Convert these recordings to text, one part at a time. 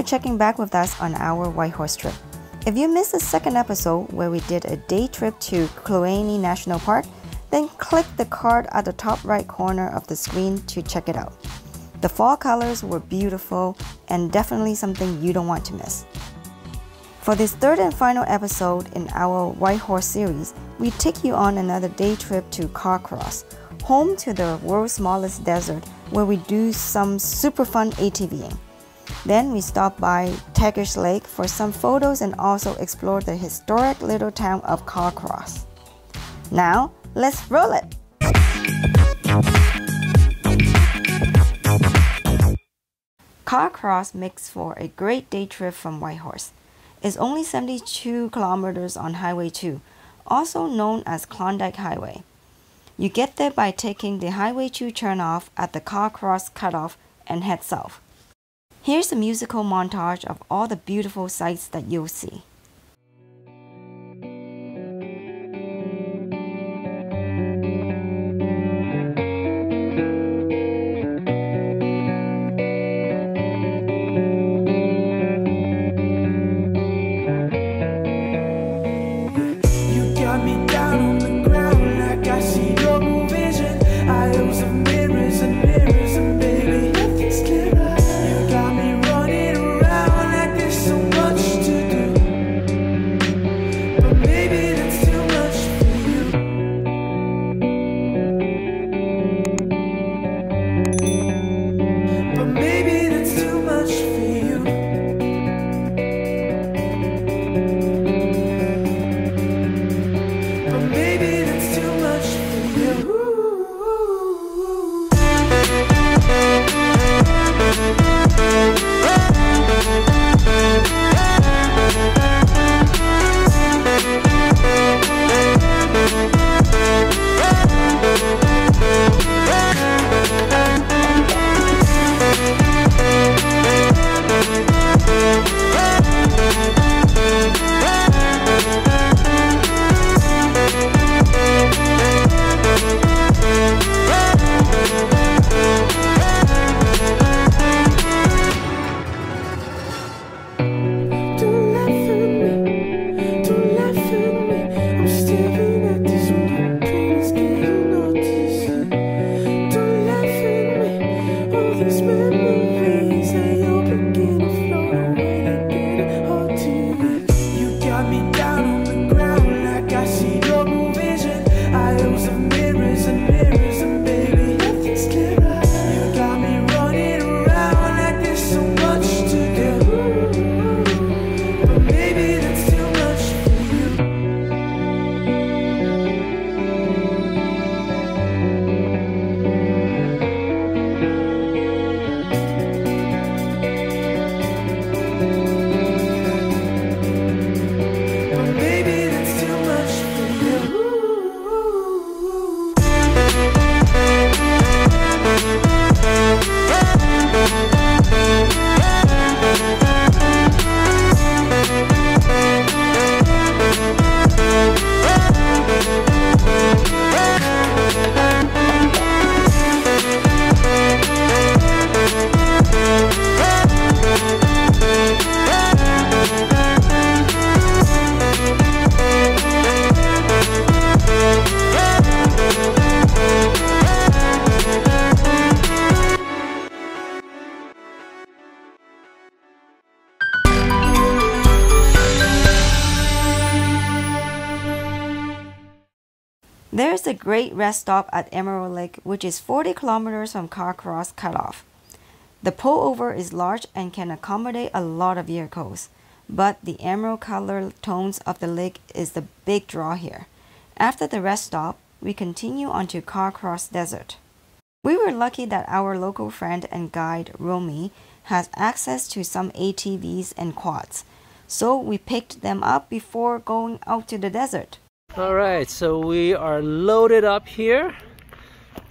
checking back with us on our Whitehorse trip. If you missed the second episode where we did a day trip to Kluane National Park, then click the card at the top right corner of the screen to check it out. The fall colors were beautiful and definitely something you don't want to miss. For this third and final episode in our Whitehorse series, we take you on another day trip to Carcross, home to the world's smallest desert, where we do some super fun ATVing. Then we stop by Tagish Lake for some photos and also explore the historic little town of Carcross. Now, let's roll it! Carcross makes for a great day trip from Whitehorse. It's only 72 kilometers on Highway 2, also known as Klondike Highway. You get there by taking the Highway 2 turnoff at the Carcross cutoff and head south. Here's a musical montage of all the beautiful sights that you'll see. There's a great rest stop at Emerald Lake, which is 40 kilometers from Carcross cutoff. The pullover is large and can accommodate a lot of vehicles, but the emerald color tones of the lake is the big draw here. After the rest stop, we continue on to Carcross Desert. We were lucky that our local friend and guide, Romy, has access to some ATVs and quads, so we picked them up before going out to the desert. Alright, so we are loaded up here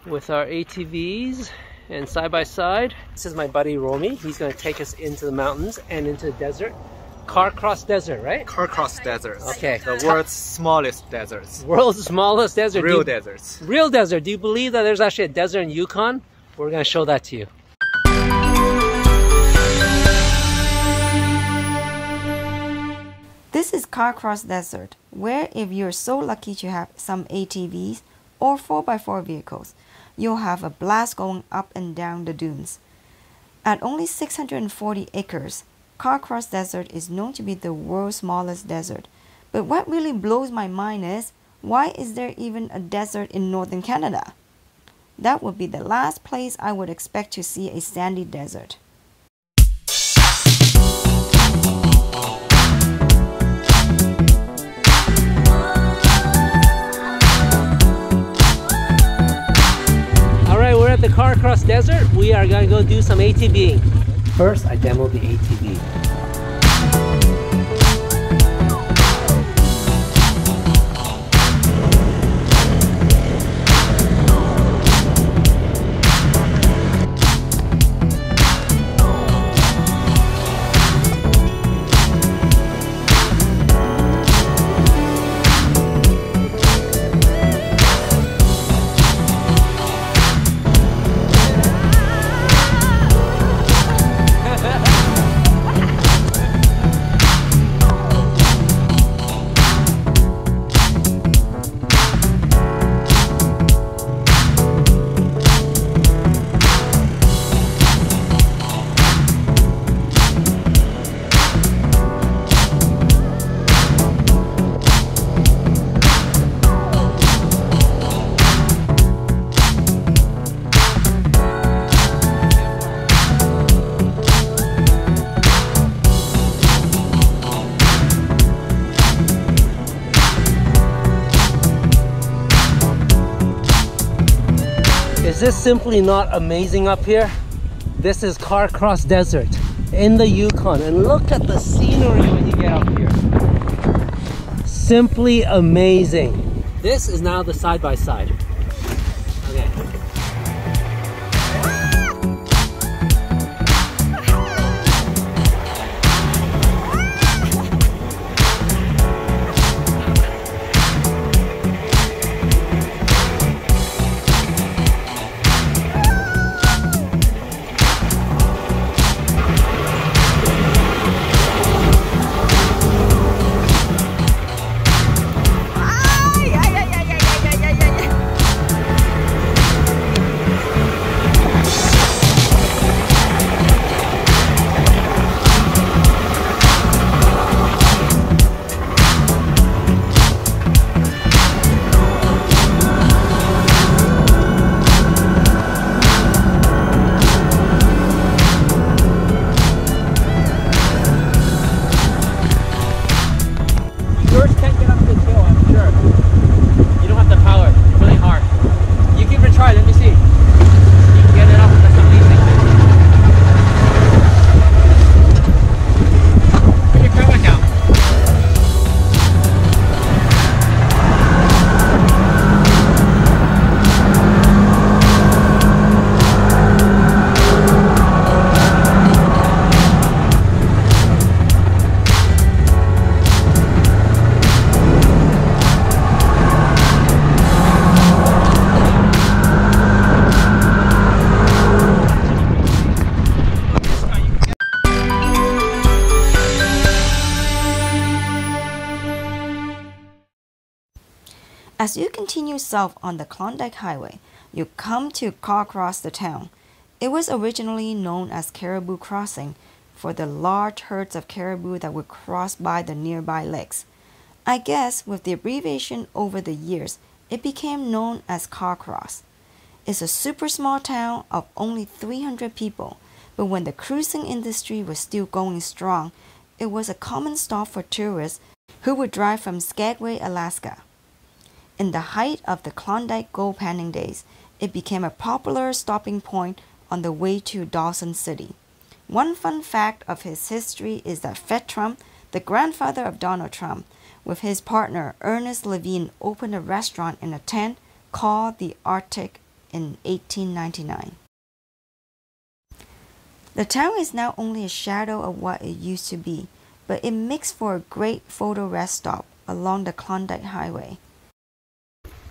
with our ATVs and side by side. This is my buddy Romy. He's going to take us into the mountains and into the desert. Carcross Desert, right? Carcross Desert. Okay. The world's smallest deserts. World's smallest desert. Real deserts. Real desert. Do you believe that there's actually a desert in Yukon? We're going to show that to you. Carcross Desert, where if you're so lucky to have some ATVs or 4x4 vehicles, you'll have a blast going up and down the dunes. At only 640 acres, Carcross Desert is known to be the world's smallest desert. But what really blows my mind is, why is there even a desert in northern Canada? That would be the last place I would expect to see a sandy desert. Alright, we're at the Carcross Desert. We are going to go do some ATVing. First, I demoed the ATV. Is this simply not amazing up here? This is Carcross Desert in the Yukon, and look at the scenery when you get up here. Simply amazing. This is now the side-by-side. Okay. As you continue south on the Klondike Highway, you come to Carcross Town. It was originally known as Caribou Crossing for the large herds of caribou that would cross by the nearby lakes. I guess with the abbreviation over the years, it became known as Carcross. It's a super small town of only 300 people, but when the cruising industry was still going strong, it was a common stop for tourists who would drive from Skagway, Alaska. In the height of the Klondike gold panning days, it became a popular stopping point on the way to Dawson City. One fun fact of his history is that Fred Trump, the grandfather of Donald Trump, with his partner Ernest Levine, opened a restaurant in a tent called the Arctic in 1899. The town is now only a shadow of what it used to be, but it makes for a great photo rest stop along the Klondike Highway.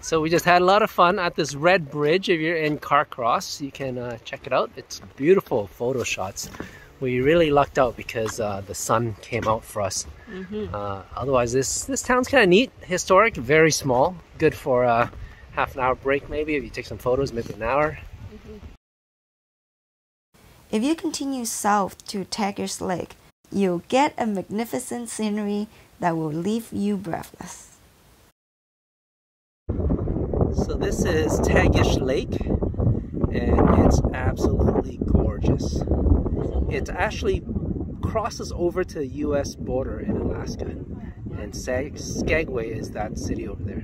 So we just had a lot of fun at this red bridge. If you're in Carcross, you can check it out. It's beautiful photo shots We really lucked out because the sun came out for us. Otherwise, this town's kind of neat, historic, very small. Good for a half an hour break maybe if you take some photos, maybe an hour. If you continue south to Tagish Lake, you'll get a magnificent scenery that will leave you breathless. So this is Tagish Lake, and it's absolutely gorgeous. It actually crosses over to the US border in Alaska, and Skagway is that city over there.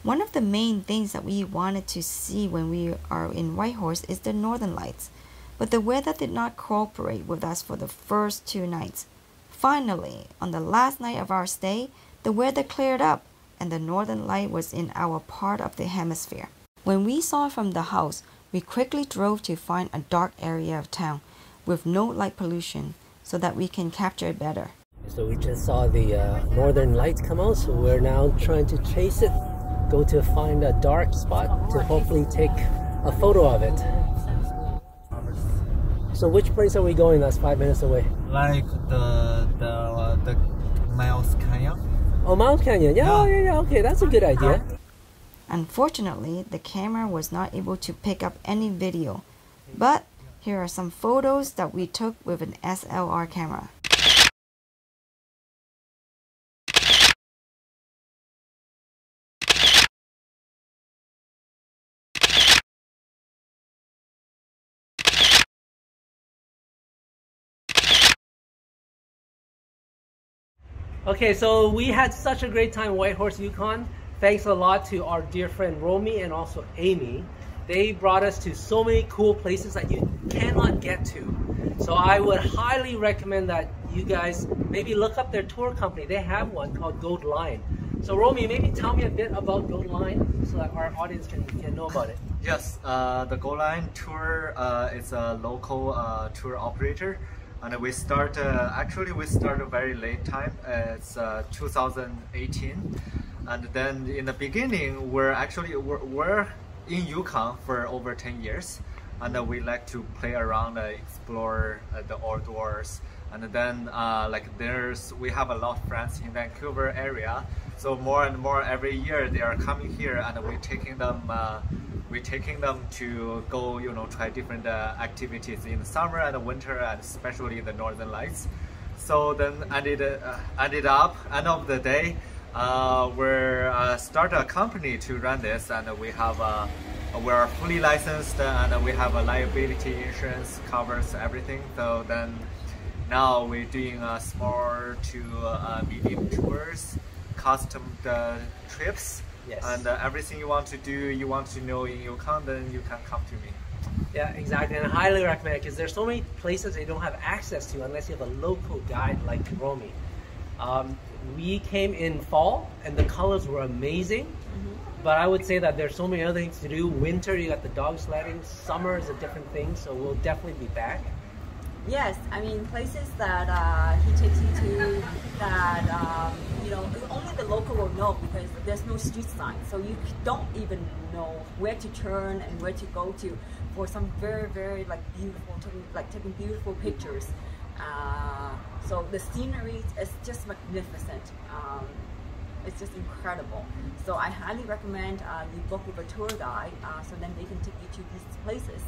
One of the main things that we wanted to see when we are in Whitehorse is the northern lights, but the weather did not cooperate with us for the first 2 nights. Finally, on the last night of our stay, the weather cleared up and the northern light was in our part of the hemisphere. When we saw it from the house, we quickly drove to find a dark area of town with no light pollution so that we can capture it better. So we just saw the northern lights come out, so we're now trying to chase it, go to find a dark spot to hopefully take a photo of it. So which place are we going that's 5 minutes away? Like the Miles Canyon. Oh, Mount Canyon. Yeah, okay, that's a good idea. Unfortunately, the camera was not able to pick up any video, but here are some photos that we took with an SLR camera. Okay, so we had such a great time in Whitehorse Yukon. Thanks a lot to our dear friend Romy and also Amy. They brought us to so many cool places that you cannot get to. So I would highly recommend that you guys maybe look up their tour company. They have one called Gold Line. So Romy, maybe tell me a bit about Gold Line so that our audience can know about it. Yes, the Gold Line Tour is a local tour operator. And we start, actually we start a very late time, it's 2018. And then in the beginning, we're in Yukon for over 10 years. And we like to play around, explore the outdoors. And then we have a lot of friends in Vancouver area. So more and more every year they are coming here and we're taking them to go, try different activities in the summer and winter, and especially the northern lights. So then ended up, end of the day, we're start a company to run this, and we're fully licensed, and we have a liability insurance covers everything. So then now we're doing small to medium tours, custom trips. Yes. And everything you want to do, you want to know in Yukon, then you can come to me. Yeah, exactly, and I highly recommend it because there's so many places they don't have access to unless you have a local guide like Romy. We came in fall and the colors were amazing, but I would say that there's so many other things to do. Winter, you got the dog sledding. Summer is a different thing, so we'll definitely be back. Yes, I mean places that he takes you to that only the local will know because there's no street sign, so you don't even know where to turn and where to go to for some very, very beautiful, taking beautiful pictures. So the scenery is just magnificent. It's just incredible. So I highly recommend you book with a tour guide, so then they can take you to these places.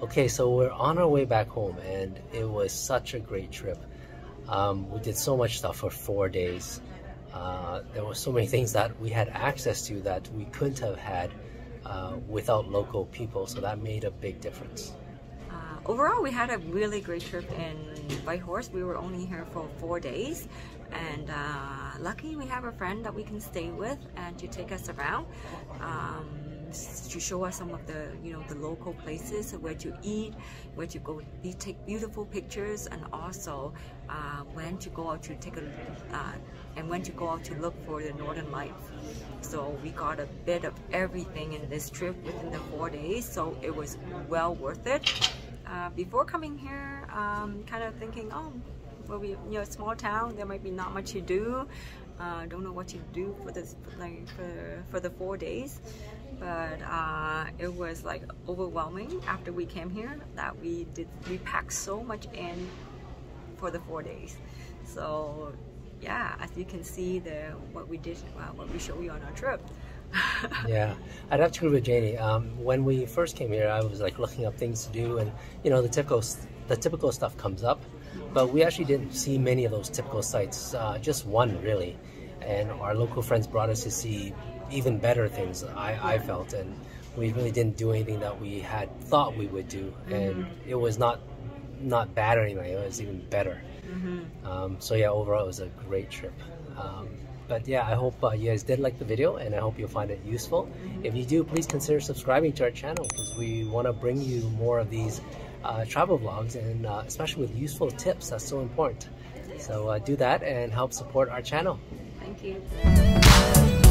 Okay, so we're on our way back home and it was such a great trip. We did so much stuff for 4 days. There were so many things that we had access to that we couldn't have had without local people, so that made a big difference. Overall, we had a really great trip in Whitehorse. We were only here for 4 days, and lucky we have a friend that we can stay with and to take us around, to show us some of the the local places where to eat, where to go take beautiful pictures, and also when to go out to look for the northern lights. So we got a bit of everything in this trip within the 4 days, so it was well worth it. Before coming here, kind of thinking, oh, where we, small town, there might be not much to do. Don't know what to do for this, for the 4 days, but it was like overwhelming after we came here that we packed so much in for the 4 days. So yeah, as you can see, what we show you on our trip. Yeah, I'd have to agree with Janie. When we first came here, I was like looking up things to do, and the typical stuff comes up, but we actually didn't see many of those typical sites. Just one really, and our local friends brought us to see even better things. I felt, and we really didn't do anything that we had thought we would do, and it was not bad or anything. It was even better. So yeah, overall it was a great trip. But yeah, I hope you guys did like the video, and I hope you'll find it useful. If you do, please consider subscribing to our channel, because we want to bring you more of these travel vlogs, and especially with useful tips. That's so important. So do that and help support our channel. Thank you.